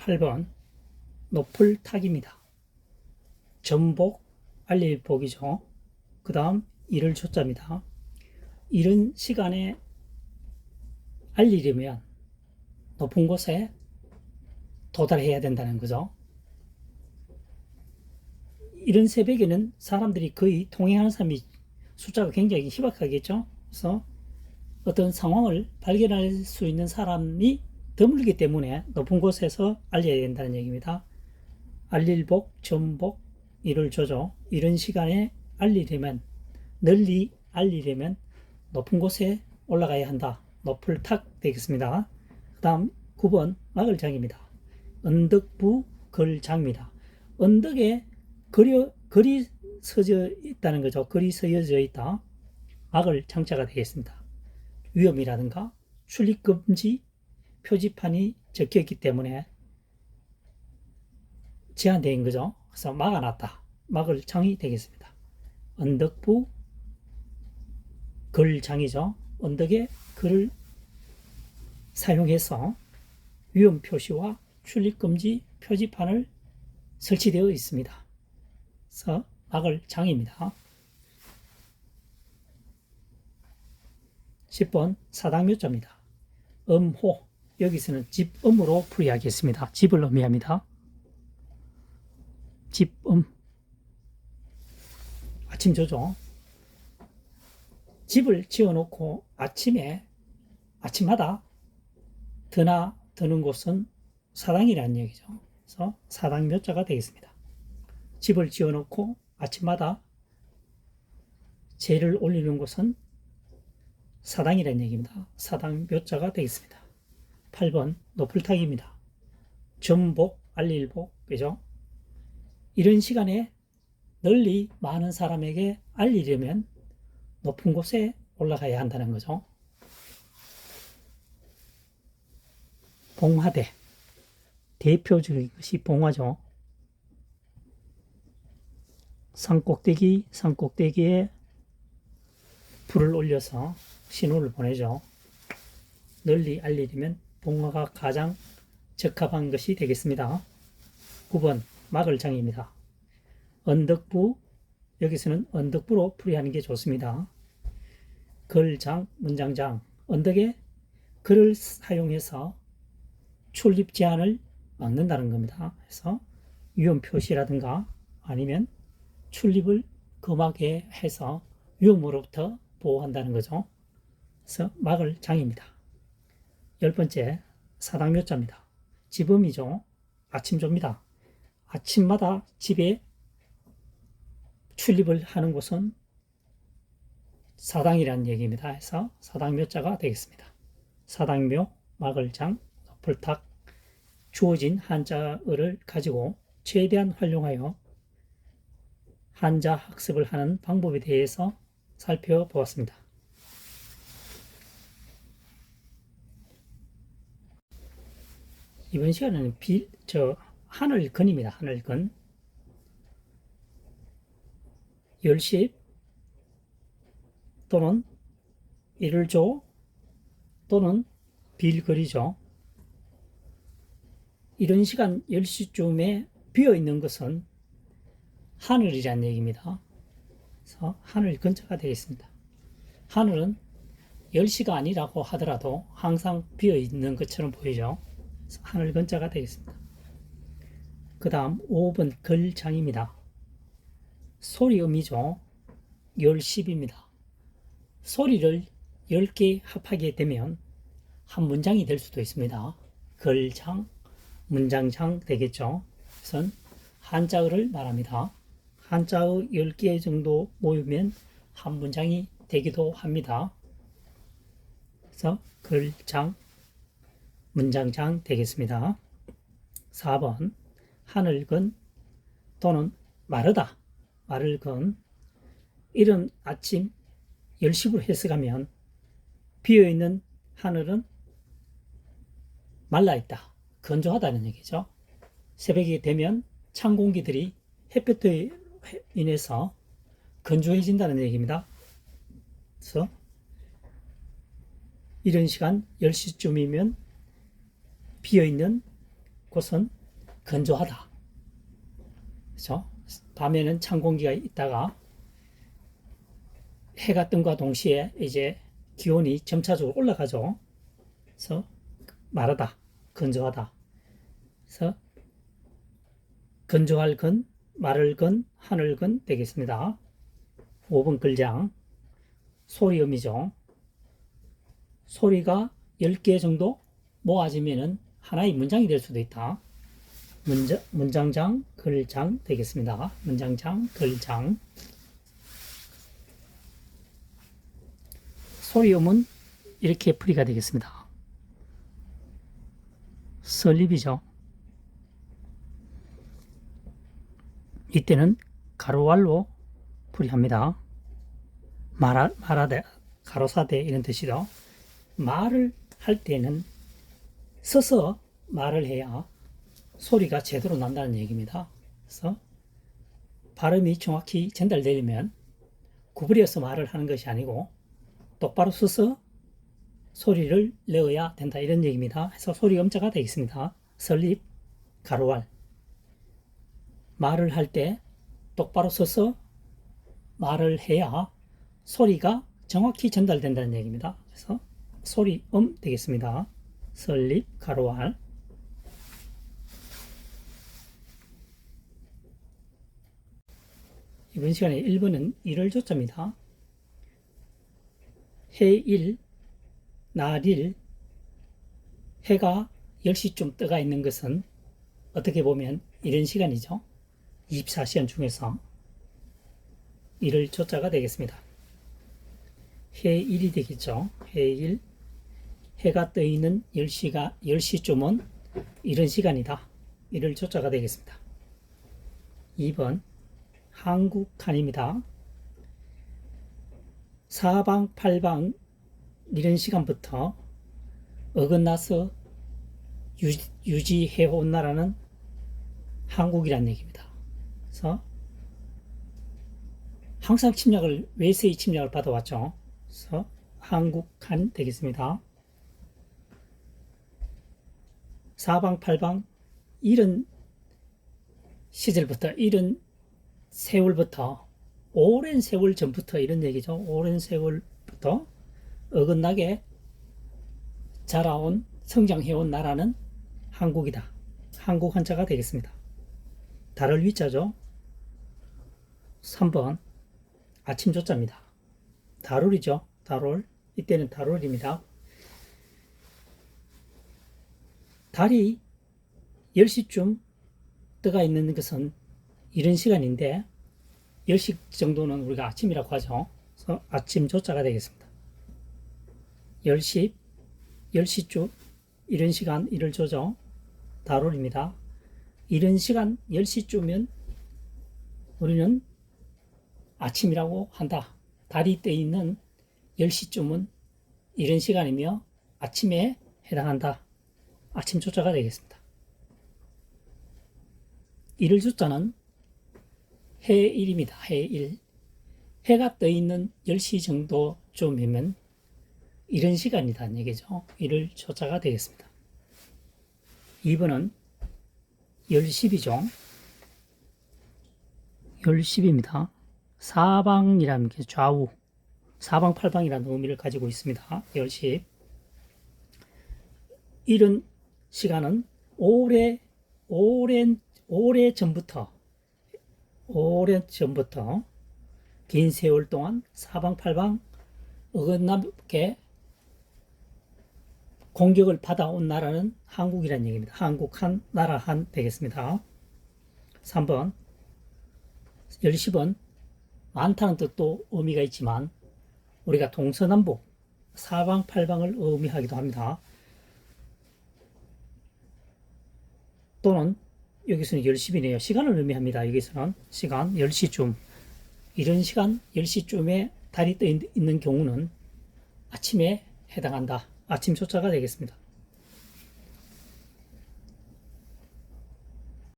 8번 노풀탁입니다. 전복, 알릴복이죠. 그 다음 이를 조자입니다. 이른 시간에 알리려면 높은 곳에 도달해야 된다는 거죠. 이른 새벽에는 사람들이 거의 통행하는 사람이 숫자가 굉장히 희박하겠죠. 그래서 어떤 상황을 발견할 수 있는 사람이 드물기 때문에 높은 곳에서 알려야 된다는 얘기입니다. 알릴복, 전복, 이를 조죠. 이런 시간에 알리려면, 널리 알리려면 높은 곳에 올라가야 한다. 노풀탁 되겠습니다. 그 다음 9번 마글장입니다. 언덕부 걸장입니다. 언덕에 글이 서져 있다는 거죠. 글이 서여져 있다. 막을 장자가 되겠습니다. 위험이라든가 출입금지 표지판이 적혀 있기 때문에 제한된 거죠. 그래서 막아놨다. 막을 장이 되겠습니다. 언덕부 걸장이죠. 언덕에 글을 사용해서 위험 표시와 출입금지 표지판을 설치되어 있습니다. 그래서 막을 장입니다. 10번 사당묘자입니다. 음호, 여기서는 집음으로 풀이하겠습니다. 집을 의미합니다. 집음, 아침조죠. 집을 지어놓고 아침마다 드는 곳은 사당이라는 얘기죠. 그래서 사당묘자가 되겠습니다. 집을 지어놓고 아침마다 제를 올리는 곳은 사당이라는 얘기입니다. 사당묘자가 되겠습니다. 8번 노풀탁입니다. 전복, 알릴복, 그죠? 이런 시간에 널리 많은 사람에게 알리려면 높은 곳에 올라가야 한다는 거죠. 봉화대, 대표적인 것이 봉화죠. 산꼭대기에 불을 올려서 신호를 보내죠. 널리 알리려면 봉화가 가장 적합한 것이 되겠습니다. 9번 마글장입니다. 언덕부, 여기서는 언덕부로 풀이하는 게 좋습니다. 걸장, 문장장, 언덕에 글을 사용해서 출입 제한을 막는다는 겁니다. 그래서 위험 표시라든가 아니면 출입을 금하게 해서 위험으로부터 보호한다는 거죠. 그래서 막을 장입니다. 10번째 사당묘자입니다. 집음이죠. 아침조입니다. 아침마다 집에 출입을 하는 곳은 사당이라는 얘기입니다. 해서 사당묘자가 되겠습니다. 사당묘, 마글장, 노풀탁, 주어진 한자어를 가지고 최대한 활용하여 한자 학습을 하는 방법에 대해서 살펴보았습니다. 이번 시간에는 하늘근입니다. 하늘근. 열십 또는 일조 또는 빌거리죠. 이런 시간 10시쯤에 비어있는 것은 하늘이라는 얘기입니다. 그래서 하늘 근자가 되겠습니다. 하늘은 10시가 아니라고 하더라도 항상 비어있는 것처럼 보이죠. 그래서 하늘 근자가 되겠습니다. 그 다음 5번 걸장입니다. 소리음이죠. 10입니다. 소리를 10개 합하게 되면 한 문장이 될 수도 있습니다. 걸장, 문장장 되겠죠. 그래서 한자어를 말합니다. 한자어 10개 정도 모이면 한 문장이 되기도 합니다. 그래서 걸장, 문장장 되겠습니다. 4번 하늘근 또는 마르다, 마를근. 이른 아침 10시부로 해석하면 비어있는 하늘은 말라있다, 건조하다는 얘기죠. 새벽이 되면 찬 공기들이 햇볕에 인해서 건조해진다는 얘기입니다. 그래서 이런 시간 10시쯤이면 비어있는 곳은 건조하다. 그렇죠? 밤에는 찬 공기가 있다가 해가 뜸과 동시에 이제 기온이 점차적으로 올라가죠. 그래서 마르다, 건조하다. 그래서 건조할 건, 마를 건, 하늘 건 되겠습니다. 5번 글장 소리음이죠. 소리가 10개 정도 모아지면은 하나의 문장이 될 수도 있다. 문장장, 글장 되겠습니다. 문장장, 글장. 소리음은 이렇게 풀이가 되겠습니다. 설립이죠. 이때는 가로왈로 풀이합니다. 말하되, 가로사대 이런 뜻이죠. 말을 할 때는 서서 말을 해야 소리가 제대로 난다는 얘기입니다. 그래서 발음이 정확히 전달되려면 구부려서 말을 하는 것이 아니고 똑바로 서서 소리를 내어야 된다 이런 얘기입니다. 해서 소리 음자가 되겠습니다. 설립, 가로왈. 말을 할 때 똑바로 서서 말을 해야 소리가 정확히 전달된다는 얘기입니다. 그래서 소리 되겠습니다. 설립, 가로왈. 이번 시간에 1번은 일을 조자입니다. 해일, 날일, 해가 10시쯤 떠가 있는 것은 어떻게 보면 이런 시간이죠. 24시간 중에서 일을 조자가 되겠습니다. 해일이 되겠죠. 해일, 해가 떠 있는 10시쯤은 이런 시간이다. 일을 조자가 되겠습니다. 2번 한국한입니다. 사방, 팔방 이런 시간부터 어긋나서 유지해온 나라는 한국이라는 얘기입니다. 그래서 항상 외세의 침략을 받아왔죠. 그래서 한국한 되겠습니다. 사방, 팔방 이런 시절부터, 이런 세월부터, 오랜 세월 전부터 이런 얘기죠. 오랜 세월부터 어긋나게 자라온, 성장해온 나라는 한국이다. 한국 한자가 되겠습니다. 달을 위자죠. 3번 아침 조자입니다. 달월이죠. 달월. 이때는 달월입니다. 달이 10시쯤 떠가 있는 것은 이런 시간인데 10시 정도는 우리가 아침이라고 하죠. 그래서 아침 조자가 되겠습니다. 10시쯤 이런 시간 일을 조죠. 달월입니다. 이런 시간 10시쯤이면 우리는 아침이라고 한다. 달이 떠 있는 10시쯤은 이런 시간이며 아침에 해당한다. 아침 조자가 되겠습니다. 일을 조자는 해일입니다. 해일. 해가 떠 있는 10시 정도쯤이면 이런 시간이라는 얘기죠. 일을 조자가 되겠습니다. 2번은 10시이죠. 10시입니다. 사방이라는 게 좌우, 사방팔방이라는 의미를 가지고 있습니다. 10시. 이런 시간은 오래 전부터 긴 세월 동안 사방팔방 어긋나게 공격을 받아온 나라는 한국이라는 얘기입니다. 한국한, 나라한 되겠습니다. 3번 10번 많다는 뜻도 의미가 있지만 우리가 동서남북 사방팔방을 의미하기도 합니다. 또는 여기서는 10시이네요. 시간을 의미합니다. 여기서는 시간 10시쯤 이런 시간 10시쯤에 달이 떠 있는 경우는 아침에 해당한다. 아침 조자가 되겠습니다.